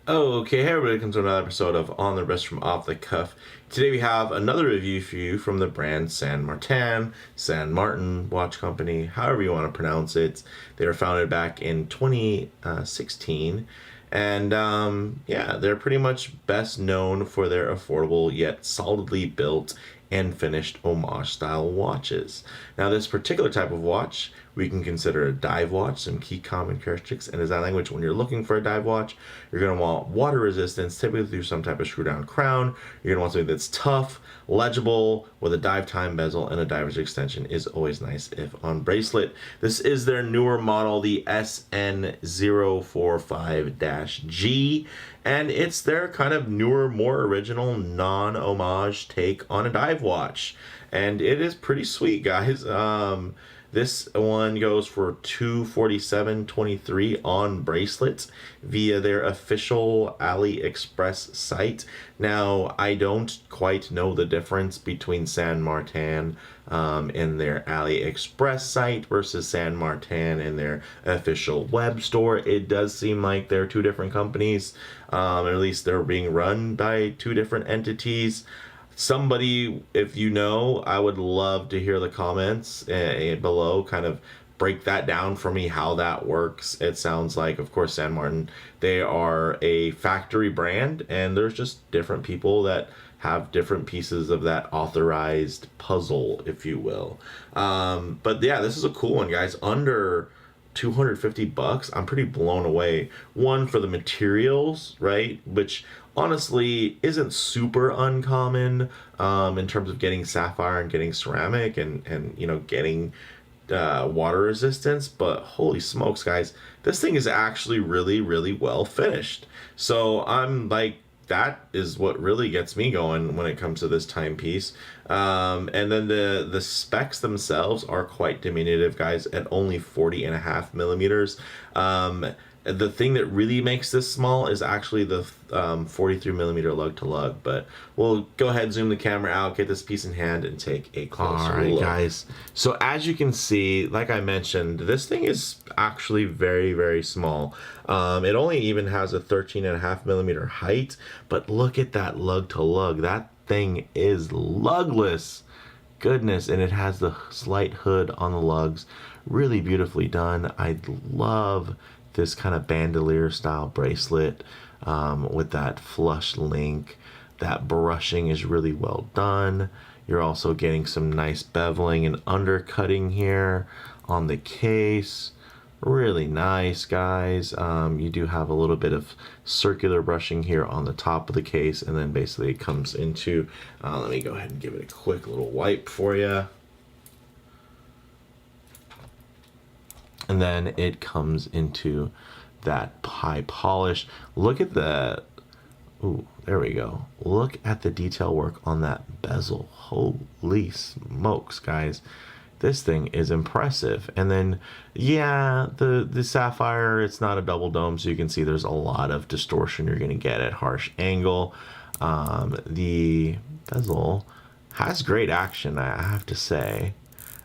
Okay, hey everybody, welcome to another episode of On the Wrist from Off the Cuff. Today we have another review for you from the brand San Martin, San Martin Watch Company, however you want to pronounce it. They were founded back in 2016, and yeah, they're pretty much best known for their affordable yet solidly built and finished homage style watches. Now, this particular type of watch we can consider a dive watch. Some key common characteristics and design language: when you're looking for a dive watch, you're going to want water resistance, typically through some type of screw down crown. You're going to want something that's tough, legible, with a dive time bezel, and a diver's extension is always nice if on bracelet. This is their newer model, the SN045-G, and it's their kind of newer, more original, non-homage take on a dive watch. And it is pretty sweet, guys. This one goes for $247.23 on bracelets via their official AliExpress site. Now, I don't quite know the difference between San Martin in their AliExpress site versus San Martin in their official web store. It does seem like they're two different companies, or at least they're being run by two different entities. Somebody, if you know, I would love to hear the comments below, kind of break that down for me, how that works. It sounds like, of course, San Martin, they are a factory brand, and there's just different people that have different pieces of that authorized puzzle, if you will. But yeah, this is a cool one, guys. Under 250 bucks. I'm pretty blown away. One, for the materials, right, which honestly isn't super uncommon in terms of getting sapphire and getting ceramic and you know, getting water resistance. But holy smokes, guys, this thing is actually really well finished. So I'm like, that is what really gets me going when it comes to this timepiece. And then the specs themselves are quite diminutive, guys, at only 40.5 millimeters. The thing that really makes this small is actually the 43 millimeter lug to lug, but we'll go ahead, zoom the camera out, get this piece in hand, and take a closer look. Guys, so as you can see, like I mentioned, this thing is actually very small. It only even has a 13.5 millimeter height, but look at that lug to lug. That thing is lugless. Goodness, and it has the slight hood on the lugs. Really beautifully done. I love this kind of bandolier style bracelet with that flush link. That brushing is really well done. You're also getting some nice beveling and undercutting here on the case. Really nice, guys. You do have a little bit of circular brushing here on the top of the case, and then basically it comes into, let me go ahead and give it a quick little wipe for you. And then it comes into that high polish. Look at the, ooh, there we go. Look at the detail work on that bezel. Holy smokes, guys. This thing is impressive. And then, yeah, the sapphire, it's not a double dome, so you can see there's a lot of distortion you're gonna get at harsh angle. The bezel has great action, I have to say.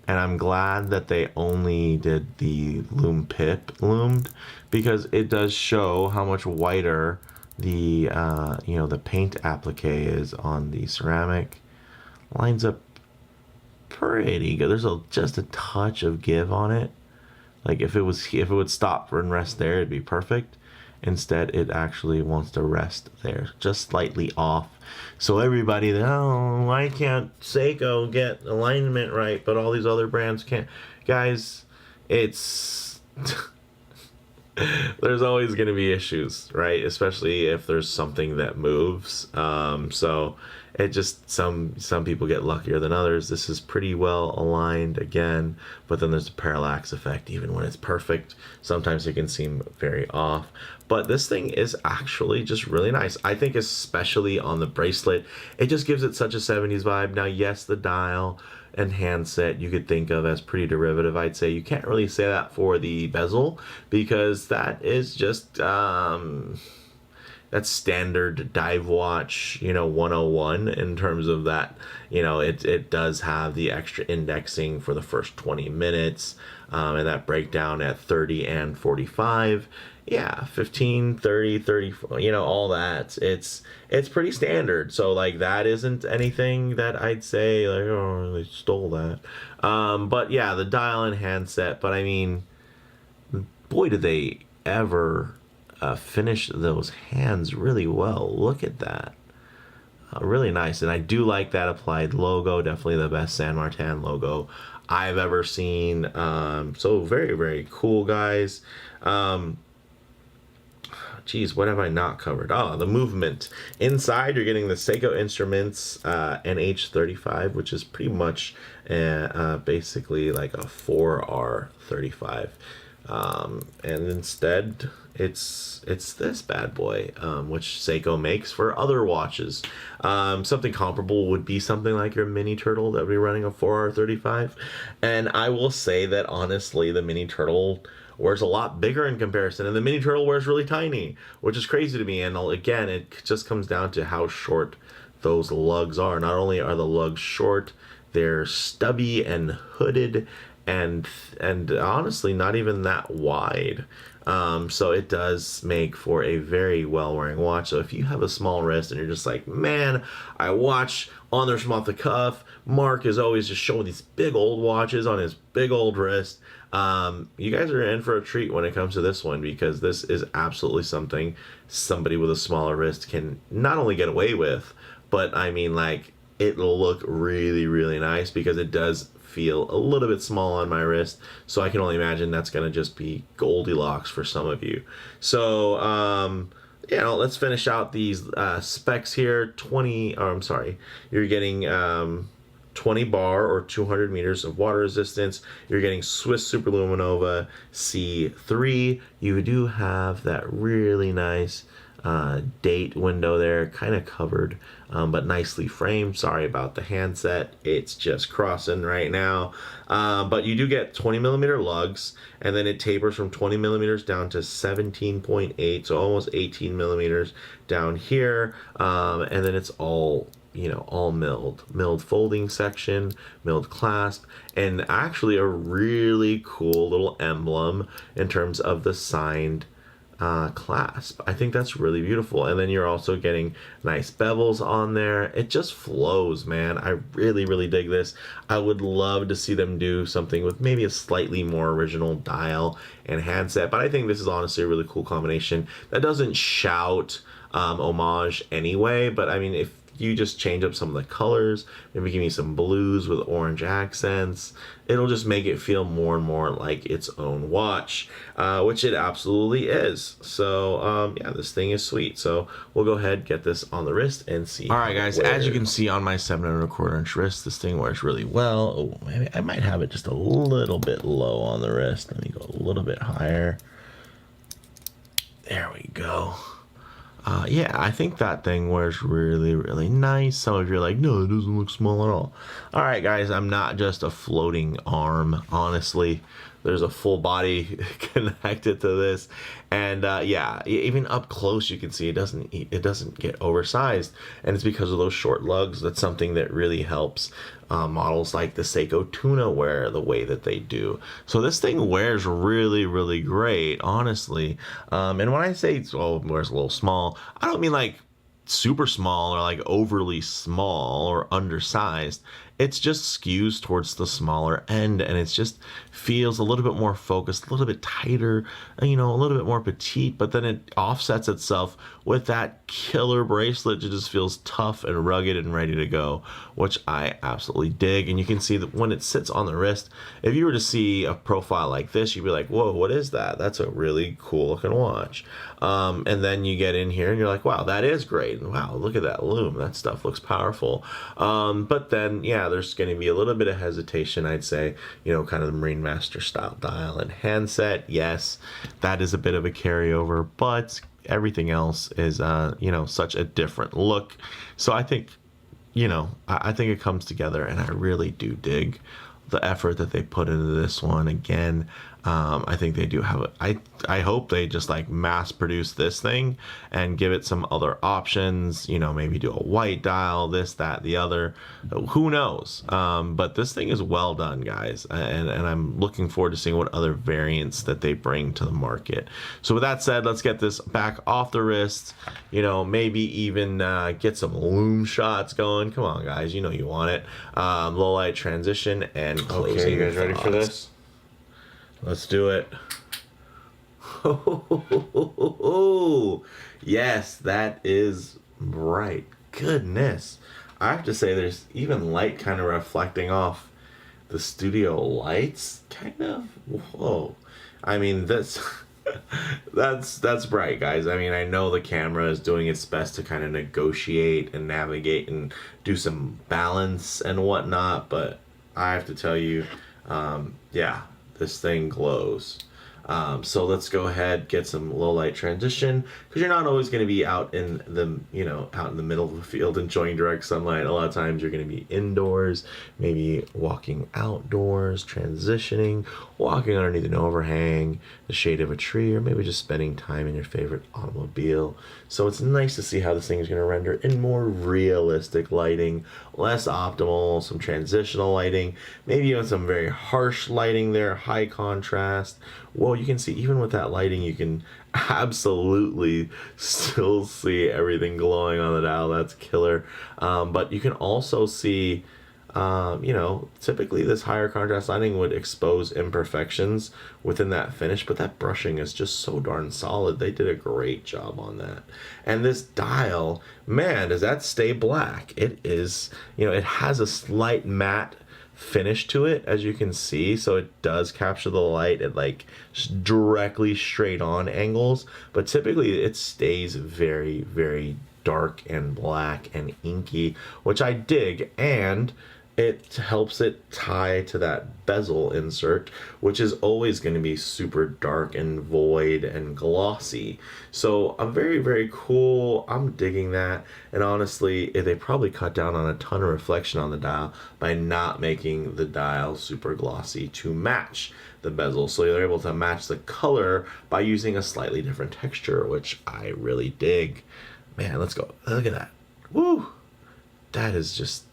And I'm glad that they only did the loom pip loomed, because it does show how much whiter the you know, the paint applique is on the ceramic. Lines up pretty good. There's just a touch of give on it. Like if it would stop and rest there, it'd be perfect. Instead, it actually wants to rest there, just slightly off. So everybody, oh, why can't Seiko get alignment right, but all these other brands can't? Guys, it's there's always going to be issues, right? Especially if there's something that moves. So it just, some people get luckier than others. This is pretty well aligned again, but then there's a parallax effect. Even when it's perfect, sometimes it can seem very off. But this thing is actually just really nice. I think especially on the bracelet, it just gives it such a 70s vibe. Now, yes, the dial and handset you could think of as pretty derivative. I'd say you can't really say that for the bezel, because that is just that's standard dive watch, 101 in terms of that. It does have the extra indexing for the first 20 minutes, and that breakdown at 30 and 45. Yeah, 15, 30, 30, all that. It's pretty standard. So like that isn't anything that I'd say like, oh, they stole that. But yeah, the dial and handset. But I mean, boy, did they ever finish those hands really well. Look at that. Really nice. And I do like that applied logo. Definitely the best San Martin logo I've ever seen. So very, very cool, guys. Geez, what have I not covered? Oh, the movement. Inside, you're getting the Seiko Instruments NH35, which is pretty much basically like a 4R35. And instead, it's this bad boy, which Seiko makes for other watches. Something comparable would be something like your Mini Turtle that would be running a 4R35. And I will say that honestly, the Mini Turtle wears a lot bigger in comparison, and the Mini Turtle wears really tiny, which is crazy to me. And again, it just comes down to how short those lugs are. Not only are the lugs short, they're stubby and hooded, and honestly not even that wide. So it does make for a very well-wearing watch. So if you have a small wrist and you're just like, man, I watch on their off the cuff, Mark is always just showing these big old watches on his big old wrist. You guys are in for a treat when it comes to this one, because this is absolutely something somebody with a smaller wrist can not only get away with, but I mean, like, it'll look really, really nice, because it does feel a little bit small on my wrist. So I can only imagine that's going to just be Goldilocks for some of you. So, let's finish out these specs here. You're getting 20 bar or 200 meters of water resistance. You're getting Swiss Superluminova C3. You do have that really nice date window there, kind of covered, but nicely framed. Sorry about the handset, it's just crossing right now. But you do get 20 millimeter lugs, and then it tapers from 20 millimeters down to 17.8, so almost 18 millimeters down here. And then it's all milled folding section, milled clasp, and actually a really cool little emblem in terms of the signed clasp. I think that's really beautiful. And then you're also getting nice bevels on there. It just flows, man. I really, really dig this. I would love to see them do something with maybe a slightly more original dial and handset, but I think this is honestly a really cool combination that doesn't shout homage anyway. But I mean, if you just change up some of the colors, maybe give me some blues with orange accents, it'll just make it feel more and more like its own watch, which it absolutely is. So yeah, this thing is sweet. So we'll go ahead, get this on the wrist and see. All right, guys, as you can see on my 7¼ wrist, this thing wears really well. Oh, maybe I might have it just a little bit low on the wrist. Let me go a little bit higher. There we go. Yeah, I think that thing wears really, really nice. Some of you are like, no, it doesn't look small at all. All right, guys, I'm not just a floating arm, honestly. There's a full body connected to this, and yeah, even up close you can see it doesn't get oversized, and it's because of those short lugs. That's something that really helps models like the Seiko Tuna wear the way that they do. So this thing wears really, really great, honestly. And when I say it wears a little small, I don't mean like super small or like overly small or undersized. It's just skews towards the smaller end, and it's just feels a little bit more focused, a little bit tighter, a little bit more petite, but then it offsets itself with that killer bracelet. It just feels tough and rugged and ready to go, which I absolutely dig. And you can see that when it sits on the wrist, if you were to see a profile like this, you'd be like, whoa, what is that? That's a really cool looking watch. And then you get in here and you're like, wow, that is great. And wow, look at that loom. That stuff looks powerful. But then, yeah, there's going to be a little bit of hesitation, I'd say, kind of the Marine Master style dial and handset. Yes, that is a bit of a carryover, but everything else is, such a different look. So I think, I think it comes together, and I really do dig the effort that they put into this one. Again, I think they do have it. I hope they just like mass produce this thing and give it some other options. You know, maybe do a white dial, this, that, the other. Who knows? But this thing is well done, guys, and I'm looking forward to seeing what other variants that they bring to the market. So with that said, let's get this back off the wrist. You know, maybe even get some loom shots going. Come on, guys, you know you want it. Low light transition and closing. Okay, you guys ready for this? Let's do it. Yes, that is bright. Goodness. I have to say there's even light kind of reflecting off the studio lights. Kind of. Whoa. I mean, that's bright, guys. I mean, I know the camera is doing its best to kind of negotiate and navigate and do some balance and whatnot, but I have to tell you, yeah, this thing glows. So let's go ahead, get some low light transition, because you're not always going to be out in the, you know, out in the middle of the field enjoying direct sunlight. A lot of times you're going to be indoors, maybe walking outdoors, transitioning, walking underneath an overhang, the shade of a tree, or maybe just spending time in your favorite automobile. So it's nice to see how this thing is going to render in more realistic lighting, less optimal, some transitional lighting, maybe even some very harsh lighting there, high contrast. Well, you can see even with that lighting, you can absolutely still see everything glowing on the dial. That's killer. But you can also see, you know, typically this higher contrast lighting would expose imperfections within that finish, but that brushing is just so darn solid. They did a great job on that. And this dial, man, does that stay black? It is, you know, it has a slight matte finish to it, as you can see, so it does capture the light at like directly straight on angles, but typically it stays very, very dark and black and inky, which I dig, and it helps it tie to that bezel insert, which is always going to be super dark and void and glossy. So I'm very, very cool. I'm digging that. And honestly, they probably cut down on a ton of reflection on the dial by not making the dial super glossy to match the bezel. So you're able to match the color by using a slightly different texture, which I really dig. Man, let's go. Look at that. Woo! That is just...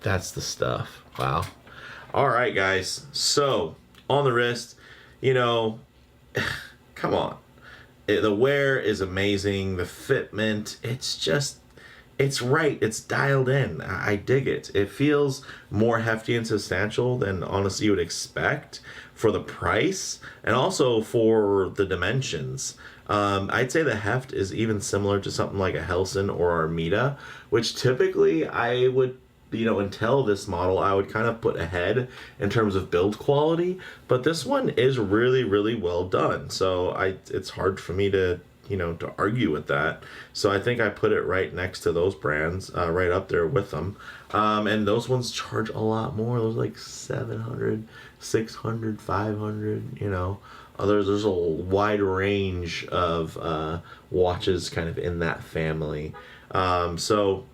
that's the stuff. Wow. All right, guys. So on the wrist, you know, come on. The wear is amazing. The fitment, it's just, it's right. It's dialed in. I dig it. It feels more hefty and substantial than honestly you would expect for the price and also for the dimensions. I'd say the heft is even similar to something like a Helson or Armida, which typically I would, you know, until this model, I would kind of put ahead in terms of build quality, but this one is really, really well done. So it's hard for me to, you know, to argue with that. So I think I put it right next to those brands, right up there with them. And those ones charge a lot more. Those like 700, 600, 500, you know. There's a wide range of watches kind of in that family. So,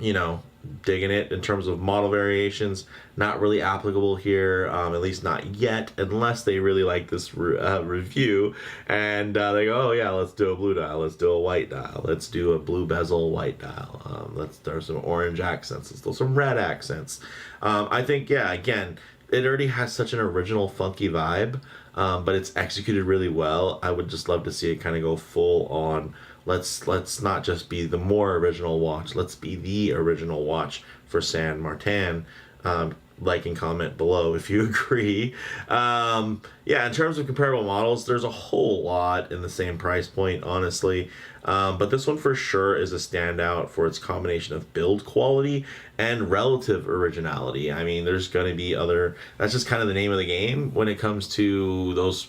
you know, digging it in terms of model variations, not really applicable here, at least not yet, unless they really like this review and they go, oh yeah, let's do a blue dial, let's do a white dial, let's do a blue bezel white dial, let's throw some orange accents, let's throw some red accents. I think, yeah, again, it already has such an original funky vibe, but it's executed really well. I would just love to see it kind of go full on. Let's not just be the more original watch. Let's be the original watch for San Martin. Like and comment below if you agree. Yeah, in terms of comparable models, there's a whole lot in the same price point, honestly. But this one for sure is a standout for its combination of build quality and relative originality. I mean, there's going to be other... that's just kind of the name of the game when it comes to those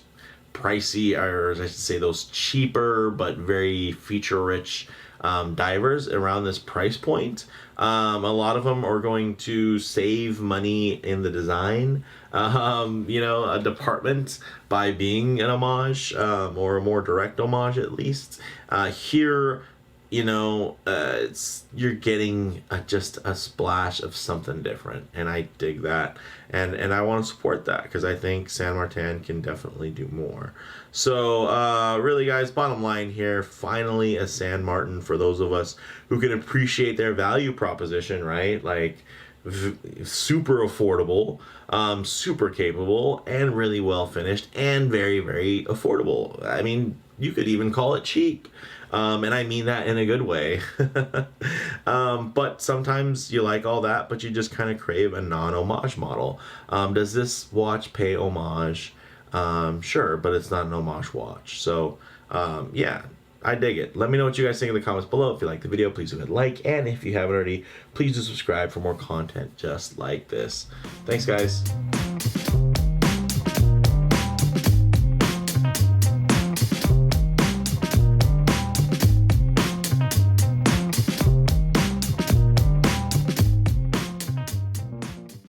pricey, or I should say those cheaper but very feature-rich divers around this price point. A lot of them are going to save money in the design, you know, a department by being an homage, or a more direct homage at least. Here, you know, you're getting just a splash of something different, and I dig that, and I want to support that because I think San Martin can definitely do more. So really, guys, bottom line here, finally a San Martin for those of us who can appreciate their value proposition, right? Like super affordable, super capable, and really well finished, and very, very affordable. I mean, you could even call it cheap. And I mean that in a good way. But sometimes you like all that, but you just kind of crave a non-homage model. Does this watch pay homage? Sure, but it's not an homage watch. So, yeah, I dig it. Let me know what you guys think in the comments below. If you like the video, please do hit like. And if you haven't already, please do subscribe for more content just like this. Thanks, guys.